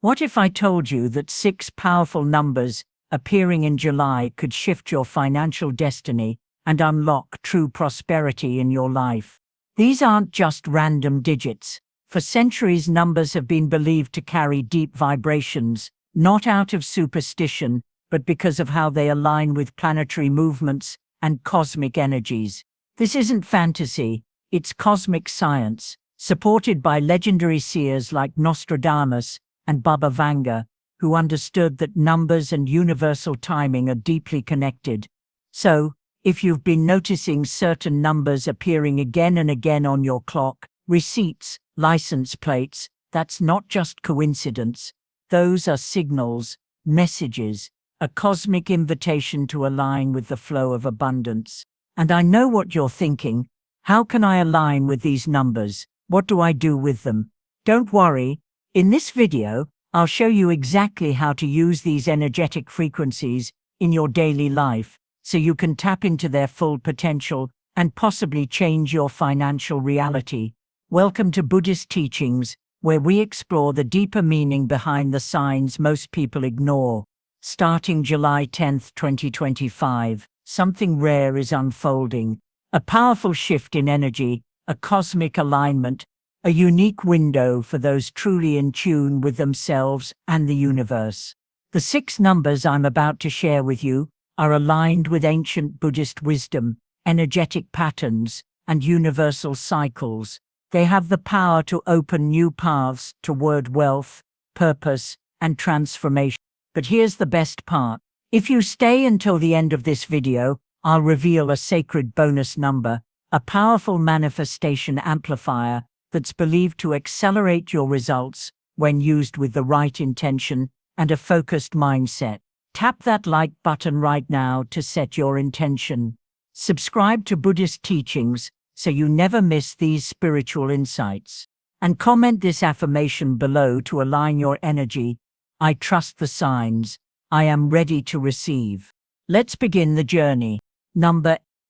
What if I told you that 6 powerful numbers appearing in July could shift your financial destiny and unlock true prosperity in your life? These aren't just random digits. For centuries, numbers have been believed to carry deep vibrations, not out of superstition, but because of how they align with planetary movements and cosmic energies. This isn't fantasy, it's cosmic science, supported by legendary seers like Nostradamus and Baba Vanga, who understood that numbers and universal timing are deeply connected. So, if you've been noticing certain numbers appearing again and again on your clock, receipts, license plates, that's not just coincidence. Those are signals, messages, a cosmic invitation to align with the flow of abundance. And I know what you're thinking. How can I align with these numbers? What do I do with them? Don't worry. In this video, I'll show you exactly how to use these energetic frequencies in your daily life so you can tap into their full potential and possibly change your financial reality. Welcome to Buddhist teachings, where we explore the deeper meaning behind the signs most people ignore. Starting July 10th, 2025, something rare is unfolding. A powerful shift in energy, a cosmic alignment, a unique window for those truly in tune with themselves and the universe. The 6 numbers I'm about to share with you are aligned with ancient Buddhist wisdom, energetic patterns, and universal cycles. They have the power to open new paths toward wealth, purpose, and transformation. But here's the best part. If you stay until the end of this video, I'll reveal a sacred bonus number, a powerful manifestation amplifier that's believed to accelerate your results when used with the right intention and a focused mindset. Tap that like button right now to set your intention. Subscribe to Buddhist teachings so you never miss these spiritual insights. And comment this affirmation below to align your energy. I trust the signs. I am ready to receive. Let's begin the journey.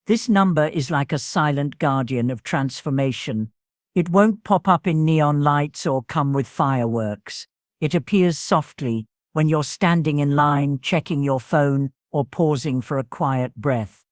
This number is like a silent guardian of transformation. It won't pop up in neon lights or come with fireworks. It appears softly when you're standing in line, checking your phone, or pausing for a quiet breath.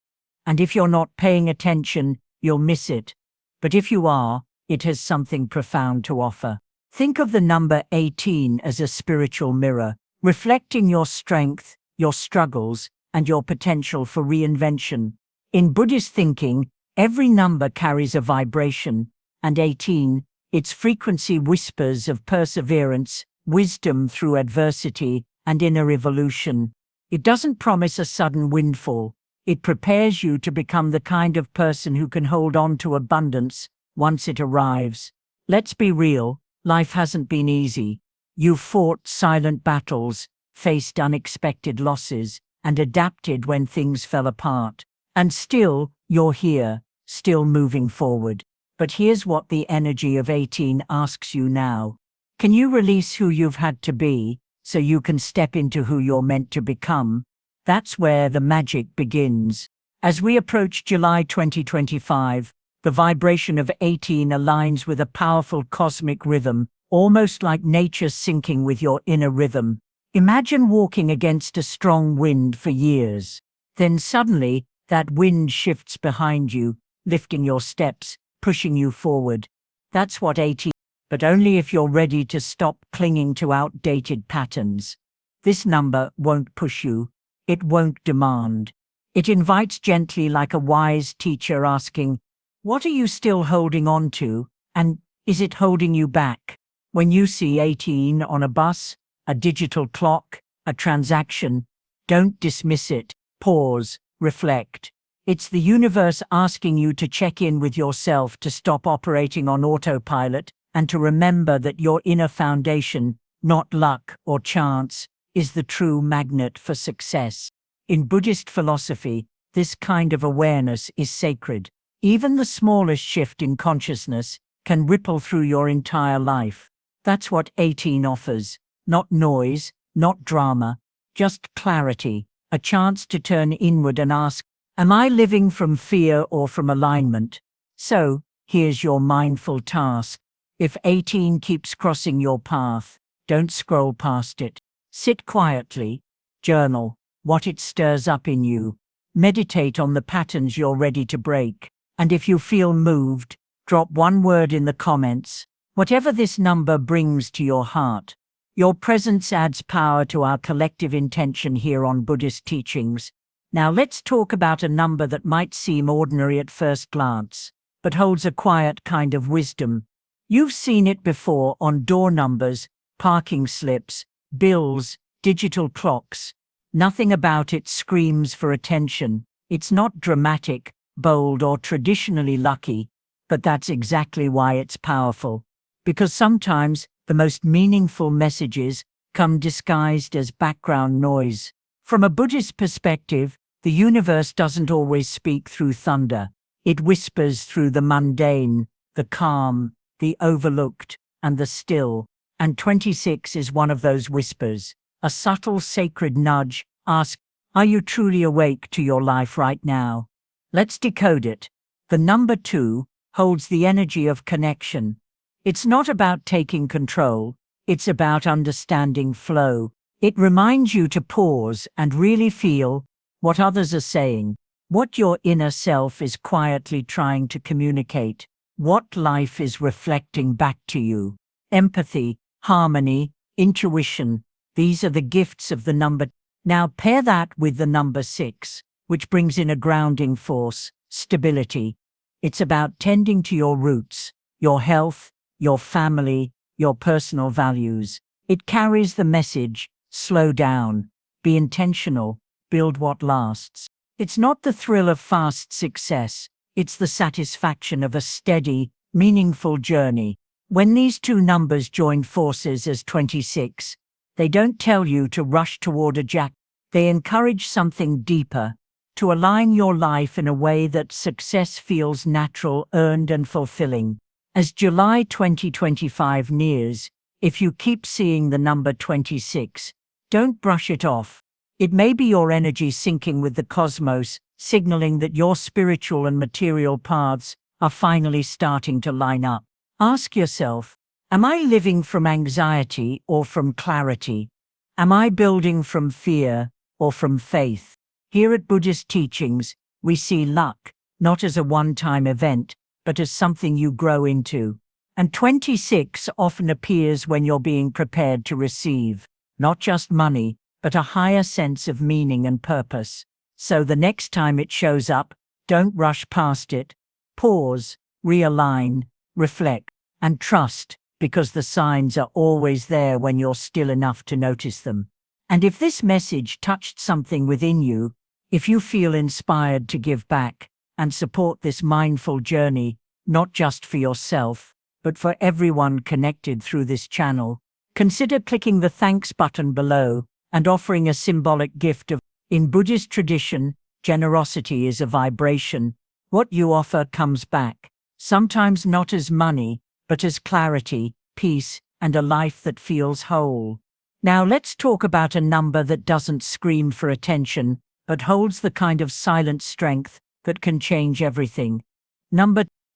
And if you're not paying attention, you'll miss it. But if you are, it has something profound to offer. Think of the number 18 as a spiritual mirror, reflecting your strength, your struggles, and your potential for reinvention. In Buddhist thinking, every number carries a vibration, and 18, its frequency whispers of perseverance, wisdom through adversity, and inner evolution. It doesn't promise a sudden windfall. It prepares you to become the kind of person who can hold on to abundance once it arrives. Let's be real. Life hasn't been easy. You've fought silent battles, faced unexpected losses, and adapted when things fell apart. And still, you're here, still moving forward. But here's what the energy of 18 asks you now. Can you release who you've had to be, so you can step into who you're meant to become? That's where the magic begins. As we approach July 2025, the vibration of 18 aligns with a powerful cosmic rhythm, almost like nature syncing with your inner rhythm. Imagine walking against a strong wind for years. Then suddenly, that wind shifts behind you, lifting your steps, pushing you forward. That's what 18, but only if you're ready to stop clinging to outdated patterns. This number won't push you. It won't demand. It invites gently, like a wise teacher asking, what are you still holding on to, and is it holding you back? When you see 18 on a bus, a digital clock, a transaction, don't dismiss it. Pause, reflect. It's the universe asking you to check in with yourself, to stop operating on autopilot, and to remember that your inner foundation, not luck or chance, is the true magnet for success. In Buddhist philosophy, this kind of awareness is sacred. Even the smallest shift in consciousness can ripple through your entire life. That's what 18 offers. Not noise, not drama, just clarity, a chance to turn inward and ask, am I living from fear or from alignment? So, here's your mindful task. If 18 keeps crossing your path, Don't scroll past it. Sit quietly. Journal what it stirs up in you. Meditate on the patterns you're ready to break. And if you feel moved, drop one word in the comments. Whatever this number brings to your heart. Your presence adds power to our collective intention here on Buddhist teachings. Now let's talk about a number that might seem ordinary at first glance, but holds a quiet kind of wisdom. You've seen it before on door numbers, parking slips, bills, digital clocks. Nothing about it screams for attention. It's not dramatic, bold, or traditionally lucky, but that's exactly why it's powerful. Because sometimes the most meaningful messages come disguised as background noise. From a Buddhist perspective, the universe doesn't always speak through thunder. It whispers through the mundane, the calm, the overlooked, and the still. And 26 is one of those whispers. A subtle sacred nudge asks, are you truly awake to your life right now? Let's decode it. The number 2 holds the energy of connection. It's not about taking control, it's about understanding flow. It reminds you to pause and really feel what others are saying, what your inner self is quietly trying to communicate, what life is reflecting back to you. Empathy, harmony, intuition, these are the gifts of the number. Now pair that with the number 6, which brings in a grounding force, stability. It's about tending to your roots, your health, your family, your personal values. It carries the message, slow down, be intentional, build what lasts. It's not the thrill of fast success, it's the satisfaction of a steady, meaningful journey. When these two numbers join forces as 26, they don't tell you to rush toward a jack. They encourage something deeper, to align your life in a way that success feels natural, earned, and fulfilling. As July 2025 nears, if you keep seeing the number 26, don't brush it off. It may be your energy syncing with the cosmos, signaling that your spiritual and material paths are finally starting to line up. Ask yourself, am I living from anxiety or from clarity? Am I building from fear or from faith? Here at Buddhist Teachings, we see luck not as a one-time event, but as something you grow into. And 26 often appears when you're being prepared to receive, not just money, but a higher sense of meaning and purpose. So the next time it shows up, don't rush past it. Pause, realign, reflect, and trust, because the signs are always there when you're still enough to notice them. And if this message touched something within you, if you feel inspired to give back and support this mindful journey, not just for yourself, but for everyone connected through this channel, consider clicking the thanks button below and offering a symbolic gift of. In Buddhist tradition, generosity is a vibration. What you offer comes back, sometimes not as money, but as clarity, peace, and a life that feels whole. Now let's talk about a number that doesn't scream for attention, but holds the kind of silent strength that can change everything.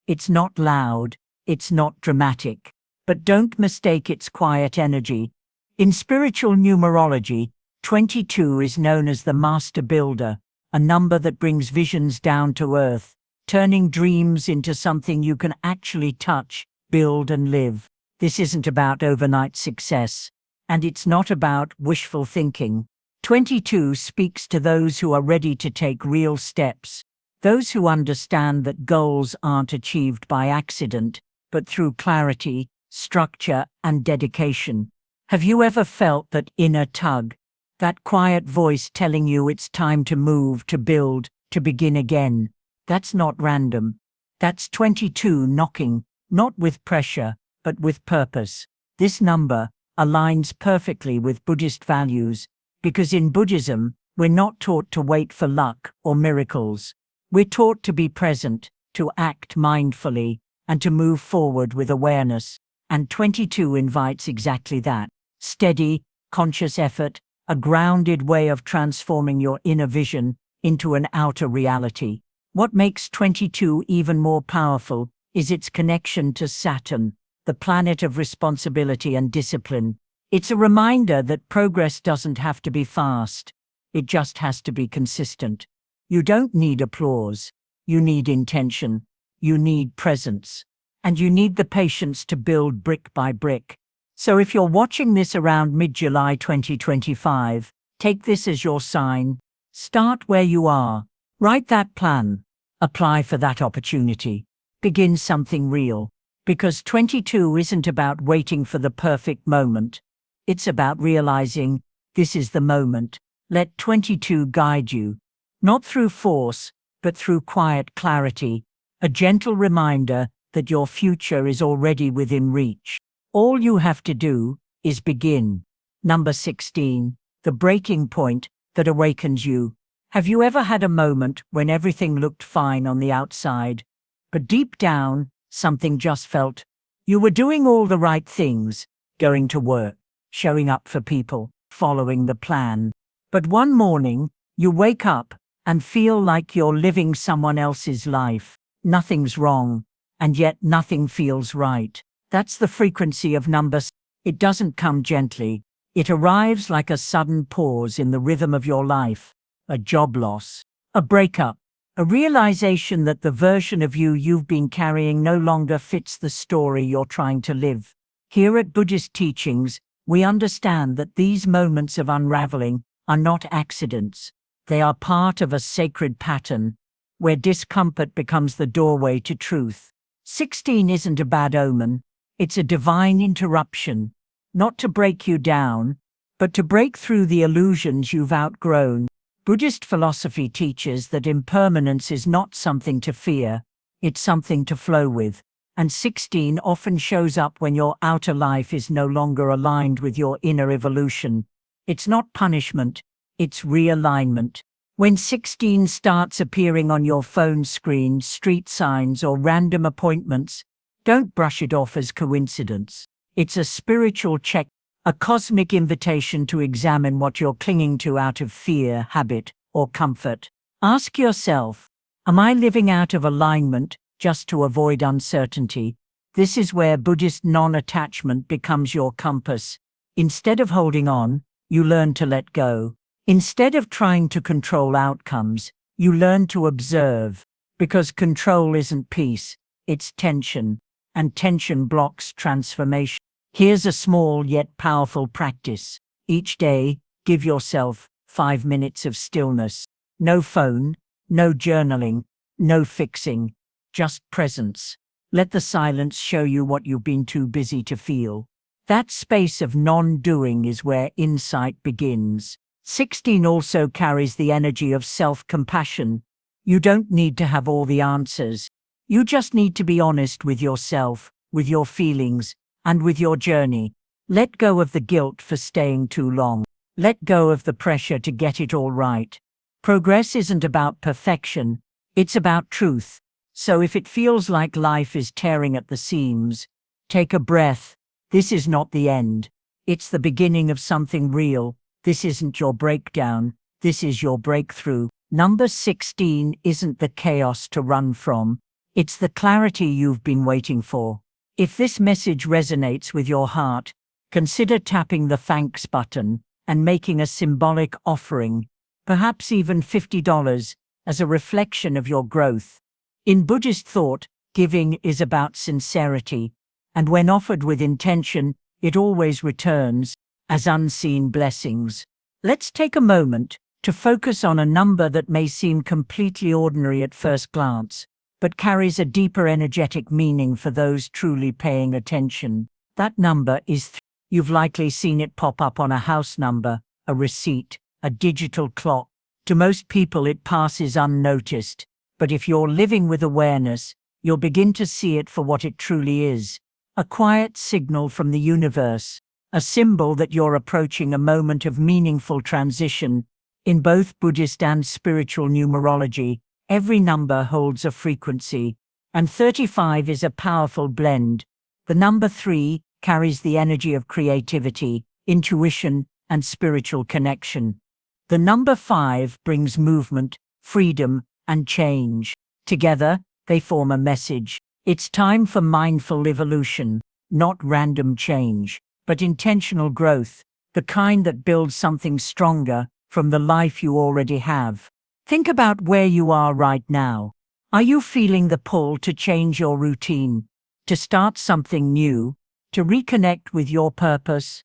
It's not loud, it's not dramatic, but don't mistake its quiet energy. In spiritual numerology, 22 is known as the master builder, a number that brings visions down to earth, turning dreams into something you can actually touch, build, and live. This isn't about overnight success, and it's not about wishful thinking. 22 speaks to those who are ready to take real steps, those who understand that goals aren't achieved by accident, but through clarity, structure, and dedication. Have you ever felt that inner tug, that quiet voice telling you it's time to move, to build, to begin again? That's not random. That's 22 knocking, not with pressure, but with purpose. This number aligns perfectly with Buddhist values, because in Buddhism, we're not taught to wait for luck or miracles. We're taught to be present, to act mindfully, and to move forward with awareness. And 22 invites exactly that. Steady, conscious effort, a grounded way of transforming your inner vision into an outer reality. What makes 22 even more powerful is its connection to Saturn, the planet of responsibility and discipline. It's a reminder that progress doesn't have to be fast. It just has to be consistent. You don't need applause. You need intention. You need presence. And you need the patience to build brick by brick. So if you're watching this around mid-July 2025, take this as your sign. Start where you are. Write that plan. Apply for that opportunity. Begin something real. Because 22 isn't about waiting for the perfect moment. It's about realizing this is the moment. Let 22 guide you. Not through force, but through quiet clarity. A gentle reminder that your future is already within reach. All you have to do is begin. Number 16, the breaking point that awakens you. Have you ever had a moment when everything looked fine on the outside, but deep down, something just felt? You were doing all the right things, going to work, showing up for people, following the plan. But one morning, you wake up and feel like you're living someone else's life. Nothing's wrong, and yet nothing feels right. That's the frequency of number. It doesn't come gently. It arrives like a sudden pause in the rhythm of your life. A job loss, a breakup, a realization that the version of you've been carrying no longer fits the story you're trying to live. Here at Buddhist Teachings, we understand that these moments of unraveling are not accidents. They are part of a sacred pattern, where discomfort becomes the doorway to truth. 16 isn't a bad omen. It's a divine interruption, not to break you down, but to break through the illusions you've outgrown. Buddhist philosophy teaches that impermanence is not something to fear, it's something to flow with. And 16 often shows up when your outer life is no longer aligned with your inner evolution. It's not punishment, it's realignment. When 16 starts appearing on your phone screen, street signs, or random appointments, don't brush it off as coincidence. It's a spiritual check, a cosmic invitation to examine what you're clinging to out of fear, habit, or comfort. Ask yourself, am I living out of alignment just to avoid uncertainty? This is where Buddhist non-attachment becomes your compass. Instead of holding on, you learn to let go. Instead of trying to control outcomes, you learn to observe. Because control isn't peace, it's tension. And tension blocks transformation. Here's a small yet powerful practice. Each day, give yourself 5 minutes of stillness. No phone, no journaling, no fixing, just presence. Let the silence show you what you've been too busy to feel. That space of non-doing is where insight begins. 16 also carries the energy of self-compassion. You don't need to have all the answers. You just need to be honest with yourself, with your feelings, and with your journey. Let go of the guilt for staying too long. Let go of the pressure to get it all right. Progress isn't about perfection, it's about truth. So if it feels like life is tearing at the seams, take a breath. This is not the end. It's the beginning of something real. This isn't your breakdown, this is your breakthrough. Number 16 isn't the chaos to run from. It's the clarity you've been waiting for. If this message resonates with your heart, consider tapping the thanks button and making a symbolic offering, perhaps even $50, as a reflection of your growth. In Buddhist thought, giving is about sincerity, and when offered with intention, it always returns as unseen blessings. Let's take a moment to focus on a number that may seem completely ordinary at first glance, but carries a deeper energetic meaning for those truly paying attention. That number is 3. You've likely seen it pop up on a house number, a receipt, a digital clock. To most people it passes unnoticed, but if you're living with awareness, you'll begin to see it for what it truly is. A quiet signal from the universe, a symbol that you're approaching a moment of meaningful transition. In both Buddhist and spiritual numerology, every number holds a frequency, and 35 is a powerful blend. The number 3 carries the energy of creativity, intuition, and spiritual connection. The number 5 brings movement, freedom, and change. Together, they form a message. It's time for mindful evolution, not random change. but intentional growth, the kind that builds something stronger from the life you already have. Think about where you are right now. Are you feeling the pull to change your routine, to start something new, to reconnect with your purpose?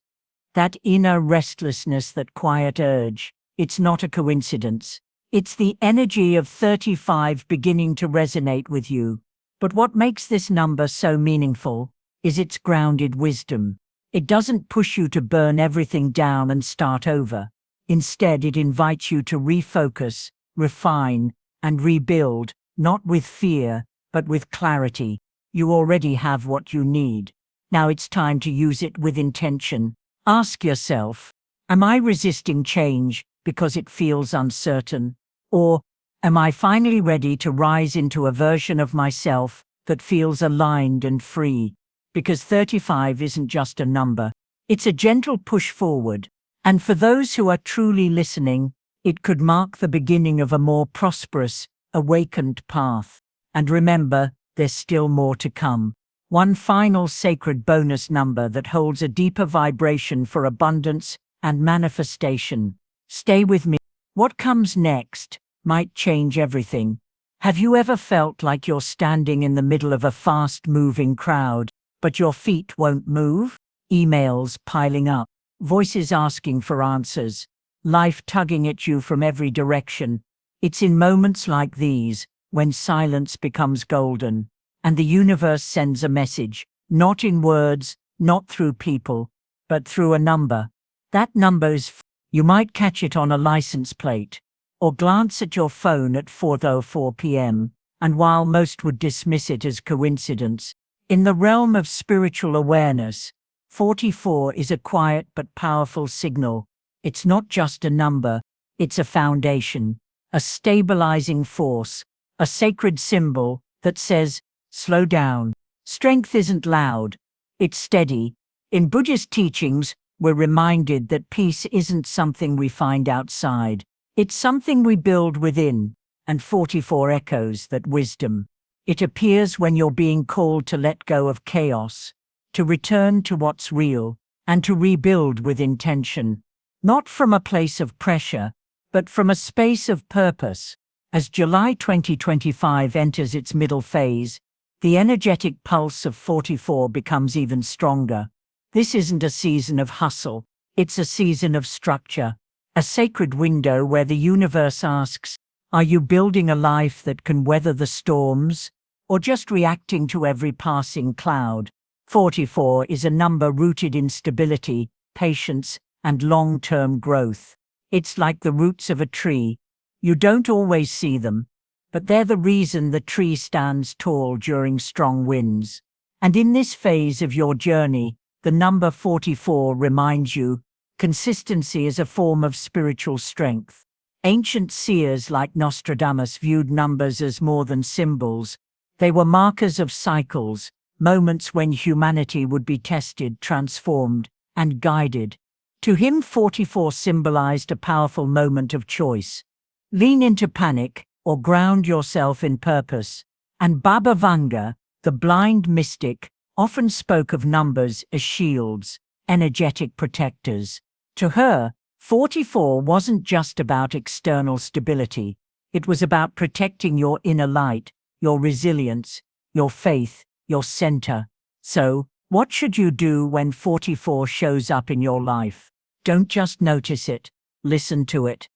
That inner restlessness, that quiet urge, it's not a coincidence. It's the energy of 35 beginning to resonate with you. But what makes this number so meaningful is its grounded wisdom. It doesn't push you to burn everything down and start over. Instead, it invites you to refocus, refine, and rebuild, not with fear, but with clarity. You already have what you need. Now it's time to use it with intention. Ask yourself, am I resisting change because it feels uncertain? Or am I finally ready to rise into a version of myself that feels aligned and free? Because 35 isn't just a number, it's a gentle push forward. And for those who are truly listening, it could mark the beginning of a more prosperous, awakened path. And remember, there's still more to come. One final sacred bonus number that holds a deeper vibration for abundance and manifestation. Stay with me. What comes next might change everything. Have you ever felt like you're standing in the middle of a fast-moving crowd, but your feet won't move? Emails piling up, voices asking for answers, life tugging at you from every direction. It's in moments like these when silence becomes golden, and the universe sends a message, not in words, not through people, but through a number. That number is you might catch it on a license plate, or glance at your phone at 4:04 p.m., and while most would dismiss it as coincidence, in the realm of spiritual awareness, 44 is a quiet but powerful signal. It's not just a number, it's a foundation, a stabilizing force, a sacred symbol that says, slow down. Strength isn't loud, it's steady. In Buddhist teachings, we're reminded that peace isn't something we find outside. It's something we build within, and 44 echoes that wisdom. It appears when you're being called to let go of chaos, to return to what's real, and to rebuild with intention. Not from a place of pressure, but from a space of purpose. As July 2025 enters its middle phase, the energetic pulse of 44 becomes even stronger. This isn't a season of hustle, it's a season of structure, a sacred window where the universe asks, are you building a life that can weather the storms, or just reacting to every passing cloud? 44 is a number rooted in stability, patience, and long-term growth. It's like the roots of a tree. You don't always see them, but they're the reason the tree stands tall during strong winds. And in this phase of your journey, the number 44 reminds you, consistency is a form of spiritual strength. Ancient seers like Nostradamus viewed numbers as more than symbols. They were markers of cycles, moments when humanity would be tested, transformed, and guided. To him, 44 symbolized a powerful moment of choice. Lean into panic, or ground yourself in purpose. And Baba Vanga, the blind mystic, often spoke of numbers as shields, energetic protectors. To her, 44 wasn't just about external stability. It was about protecting your inner light, your resilience, your faith, your center. So, what should you do when 44 shows up in your life? Don't just notice it, listen to it.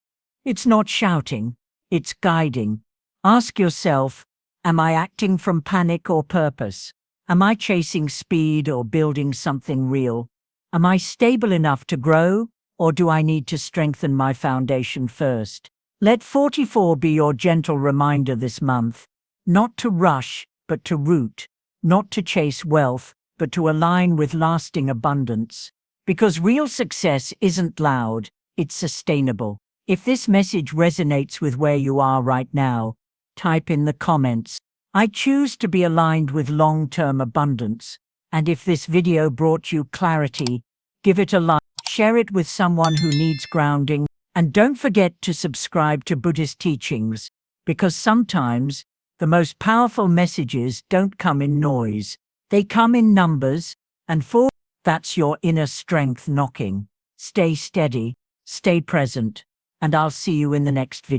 It's not shouting, it's guiding. Ask yourself, am I acting from panic or purpose? Am I chasing speed or building something real? Am I stable enough to grow, or do I need to strengthen my foundation first? Let 44 be your gentle reminder this month, not to rush, but to root, not to chase wealth, but to align with lasting abundance. Because real success isn't loud, it's sustainable. If this message resonates with where you are right now, type in the comments, I choose to be aligned with long-term abundance. And if this video brought you clarity, give it a like, share it with someone who needs grounding, and don't forget to subscribe to Buddhist teachings, because sometimes the most powerful messages don't come in noise, they come in numbers, and for That's your inner strength knocking. Stay steady, stay present, and I'll see you in the next video.